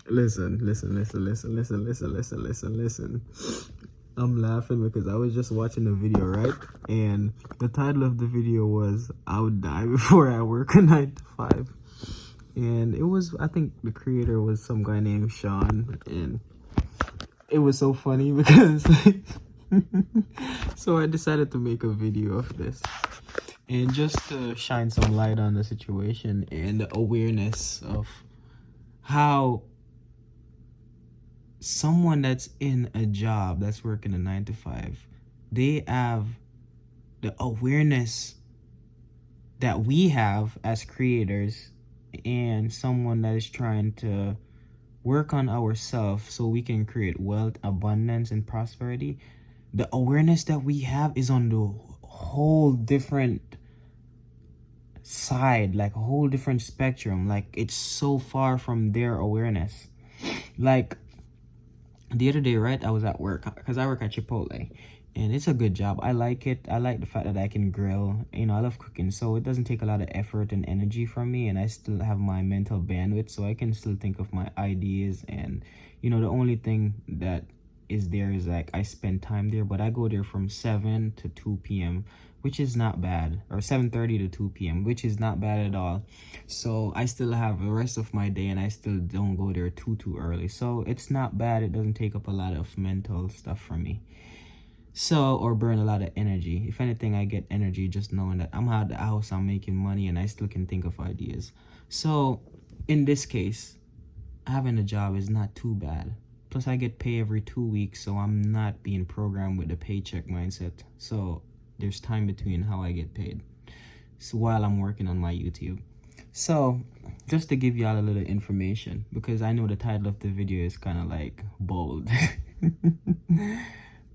Listen. I'm laughing because I was just watching the video, right? And the title of the video was "I would die before I work a 9 to 5." And it was, I think the creator was some guy named Sean, and it was so funny because so I decided to make a video of this, and just to shine some light on the situation and the awareness of how someone that's in a job that's working a 9 to 5, they have the awareness that we have as creators, and someone that is trying to work on ourselves so we can create wealth, abundance, and prosperity. The awareness that we have is on the whole different side, like a whole different spectrum. Like, it's so far from their awareness. Like, the other day, right, I was at work because I work at Chipotle, and it's a good job. I like it. I like the fact that I can grill. You know, I love cooking, so it doesn't take a lot of effort and energy from me, and I still have my mental bandwidth, so I can still think of my ideas. And you know, the only thing that is there is like I spend time there, but I go there from 7 to 2 p.m., which is not bad, or 7:30 to 2 p.m., which is not bad at all. So I still have the rest of my day, and I still don't go there too early. So it's not bad. It doesn't take up a lot of mental stuff from me. So, or burn a lot of energy. If anything, I get energy just knowing that I'm out of the house, I'm making money, and I still can think of ideas. So in this case, having a job is not too bad. Plus I get paid every 2 weeks, so I'm not being programmed with the paycheck mindset. So there's time between how I get paid, so while I'm working on my YouTube. So just to give y'all a little information, because I know the title of the video is kind of like bold.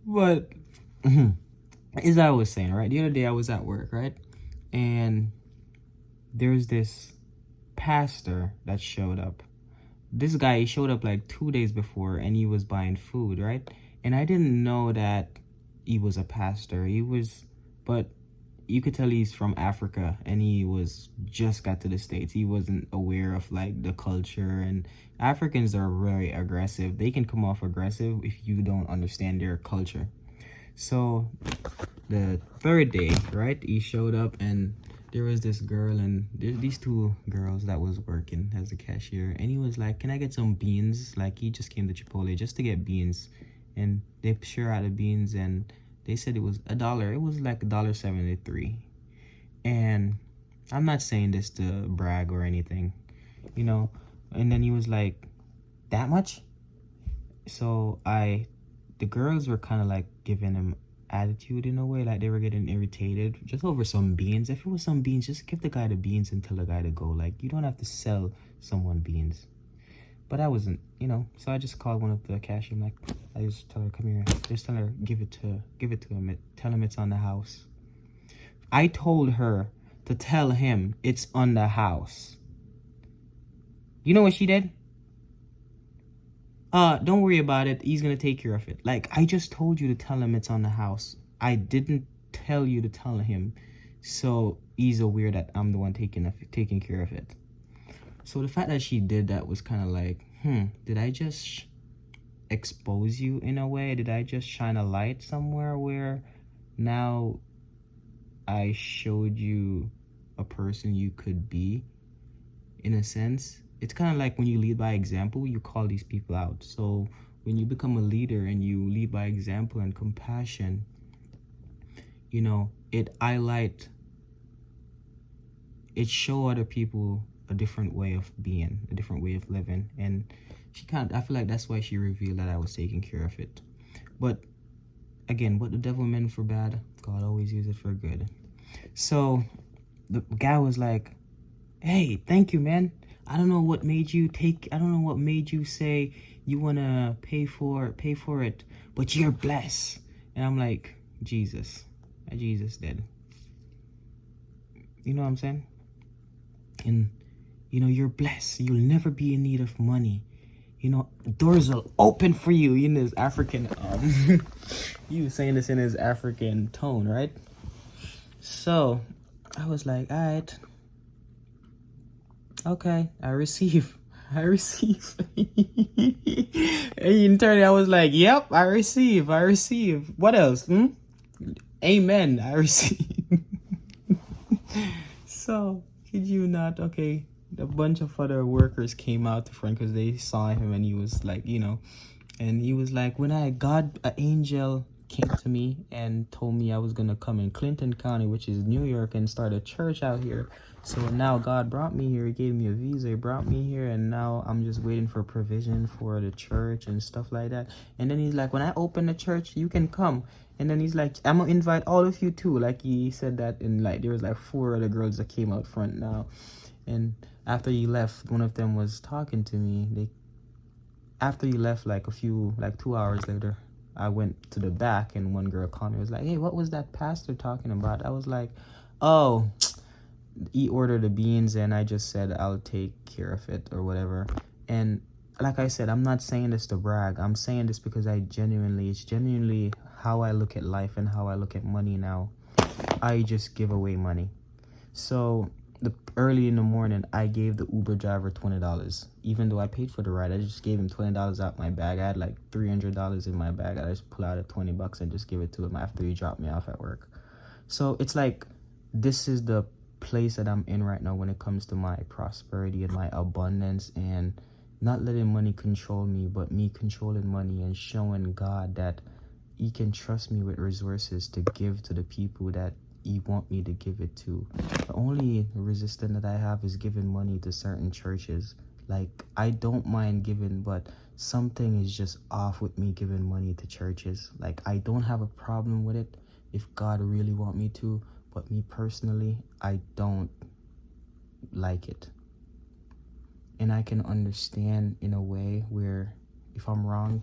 But as I was saying, right, the other day I was at work, right, and there's this pastor that showed up. This guy, he showed up like 2 days before, and he was buying food, right? And I didn't know that he was a pastor. But you could tell he's from Africa, and he was just got to the States. He wasn't aware of like the culture, and Africans are very aggressive. They can come off aggressive if you don't understand their culture. So the third day, right, he showed up, and there was this girl and these two girls that was working as a cashier, and he was like, "Can I get some beans?" Like, he just came to Chipotle just to get beans, and they sure out of beans, and they said it was $1. It was like $1.73. And I'm not saying this to brag or anything, you know. And then he was like, "That much?" So the girls were kind of like giving him attitude in a way, like they were getting irritated just over some beans. If it was some beans, just give the guy the beans and tell the guy to go. Like, you don't have to sell someone beans. But I wasn't, you know. So I just called one of the cashier. Like, I just tell her, "Come here." Just tell her, give it to him. Tell him it's on the house. I told her to tell him it's on the house. You know what she did? Don't worry about it. He's gonna take care of it. Like, I just told you to tell him it's on the house. I didn't tell you to tell him. So he's aware that I'm the one taking care of it. So the fact that she did that was kind of like, did I just expose you in a way? Did I just shine a light somewhere where now I showed you a person you could be, in a sense? It's kind of like when you lead by example, you call these people out. So when you become a leader and you lead by example and compassion, you know, it show other people a different way of being, a different way of living. And I feel like that's why she revealed that I was taking care of it. But again, what the devil meant for bad, God always uses it for good. So the guy was like, "Hey, thank you, man. I don't know what made you say you want to pay for it, but you're blessed." And I'm like, Jesus did. You know what I'm saying? And, you know, you're blessed. You'll never be in need of money. You know, doors will open for you in his African, he was saying this in his African tone, right? So I was like, all right. Okay, I receive. I receive. And in turn, I was like, yep, I receive. I receive. What else? Amen. I receive. So, kid you not? Okay. A bunch of other workers came out the front because they saw him and he was like, and he was like, when an angel came to me and told me I was going to come in Clinton County, which is New York, and start a church out here. So now God brought me here. He gave me a visa. He brought me here. And now I'm just waiting for provision for the church and stuff like that. And then he's like, when I open the church, you can come. And then he's like, I'm going to invite all of you too. Like he said that, and like there was like 4 other girls that came out front now. And after he left, one of them was talking to me. After he left, like 2 hours later, I went to the back and one girl called me. Was like, hey, what was that pastor talking about? I was like, oh, he ordered the beans and I just said I'll take care of it or whatever. And like I said, I'm not saying this to brag. I'm saying this because it's genuinely how I look at life and how I look at money now. I just give away money. So early in the morning, I gave the Uber driver $20. Even though I paid for the ride, I just gave him $20 out my bag. I had like $300 in my bag. I just pull out $20 and just give it to him after he dropped me off at work. So it's like, this is the place that I'm in right now when it comes to my prosperity and my abundance, and not letting money control me, but me controlling money and showing God that he can trust me with resources to give to the people that he want me to give it to. The only resistance that I have is giving money to certain churches. Like, I don't mind giving, but something is just off with me giving money to churches. Like, I don't have a problem with it if God really want me to, but me personally, I don't like it. And I can understand in a way where if I'm wrong,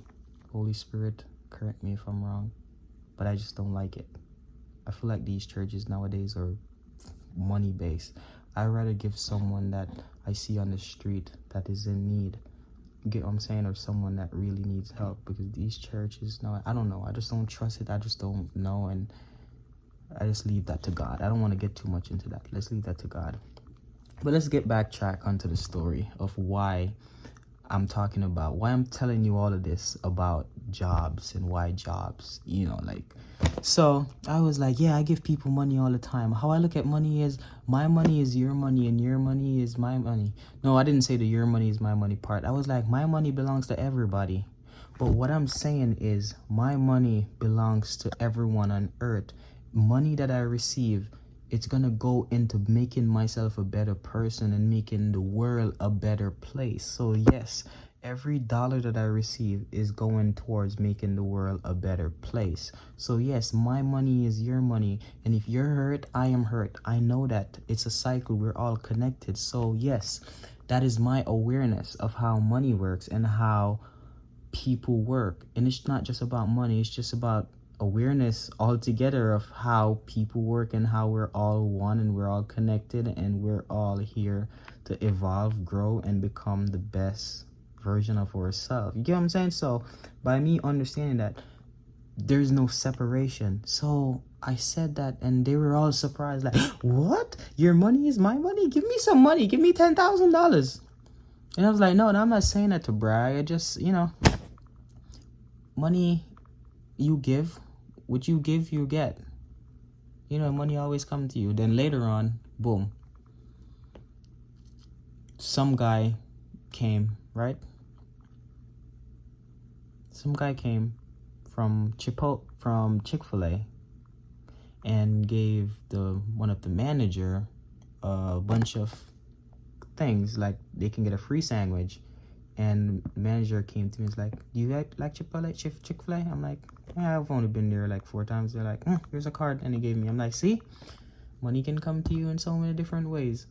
Holy Spirit, correct me if I'm wrong, but I just don't like it. I feel like these churches nowadays are money based. I'd rather give someone that I see on the street that is in need, get what I'm saying, or someone that really needs help, because these churches now, I don't know, I just don't trust it. I just don't know, and I just leave that to God. I don't want to get too much into that. Let's leave that to God. But let's get backtrack onto the story of why I'm telling you all of this about jobs and why jobs, so I was like, yeah, I give people money all the time. How I look at money is, my money is your money and your money is my money. No, I didn't say the your money is my money part. I was like, my money belongs to everybody. But what I'm saying is, my money belongs to everyone on earth. Money that I receive, it's gonna go into making myself a better person and making the world a better place. So yes, every dollar that I receive is going towards making the world a better place. So yes, my money is your money, and if you're hurt, I am hurt. I know that it's a cycle. We're all connected. So yes, that is my awareness of how money works and how people work. And it's not just about money, it's just about awareness altogether of how people work and how we're all one and we're all connected and we're all here to evolve, grow, and become the best version of ourselves. You get what I'm saying? So by me understanding that there's no separation, so I said that and they were all surprised, like, what? Your money is my money? Give me some money. Give me $10,000. And I was like, no, I'm not saying that to brag. I just, money you give, what you give, you get. Money always comes to you. Then later on, boom, some guy came, right? Some guy came from Chick-fil-A and gave one of the manager a bunch of things, like they can get a free sandwich. And the manager came to me, was like, do you like Chick-fil-A? I'm like, yeah, I've only been there like 4 times. They're like, here's a card. And he gave me. I'm like, see? Money can come to you in so many different ways.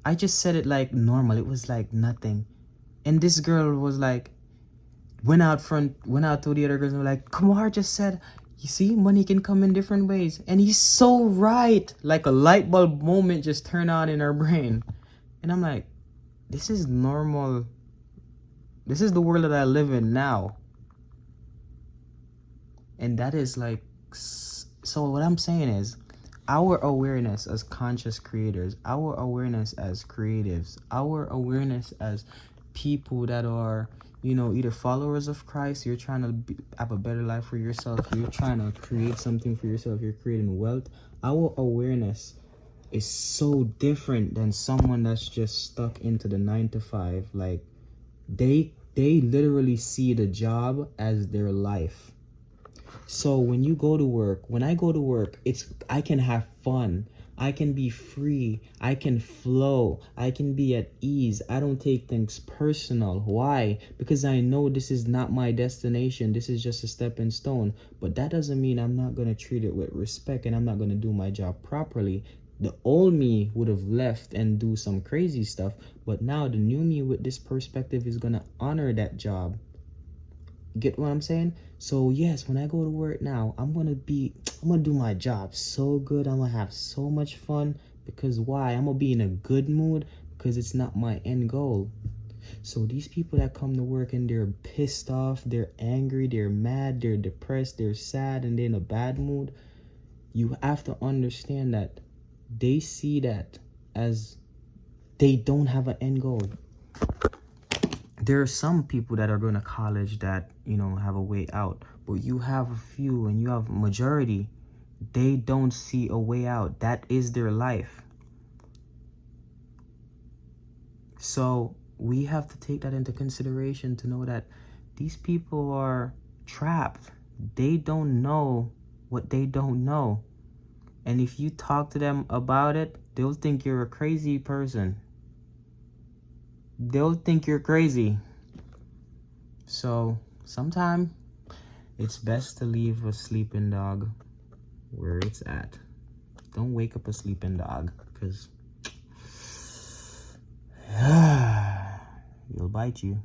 I just said it like normal. It was like nothing. And this girl was like, went out to the other girls and were like, Kamar just said, you see, money can come in different ways. And he's so right. Like a light bulb moment just turned on in her brain. And I'm like, this is normal. This is the world that I live in now. And that is like, so what I'm saying is, Our awareness as conscious creators, our awareness as creatives, our awareness as people that are, either followers of Christ, you're trying to have a better life for yourself, you're trying to create something for yourself, you're creating wealth. Our awareness is so different than someone that's just stuck into the 9 to 5. Like, they literally see the job as their life. So when you go to work, when I go to work, I can have fun. I can be free. I can flow. I can be at ease. I don't take things personal. Why? Because I know this is not my destination. This is just a stepping stone. But that doesn't mean I'm not going to treat it with respect and I'm not going to do my job properly. The old me would have left and do some crazy stuff. But now the new me with this perspective is going to honor that job. Get what I'm saying? So yes, when I go to work now, I'm gonna do my job so good. I'm gonna have so much fun. Because why? I'm gonna be in a good mood because it's not my end goal. So these people that come to work and they're pissed off, they're angry, they're mad, they're depressed, they're sad, and they're in a bad mood, you have to understand that they see that as they don't have an end goal. There are some people that are going to college that, have a way out. But you have a few and you have a majority. They don't see a way out. That is their life. So we have to take that into consideration to know that these people are trapped. They don't know what they don't know. And if you talk to them about it, they'll think you're a crazy person. They'll think you're crazy. So sometimes it's best to leave a sleeping dog where it's at. Don't wake up a sleeping dog, because you'll bite you.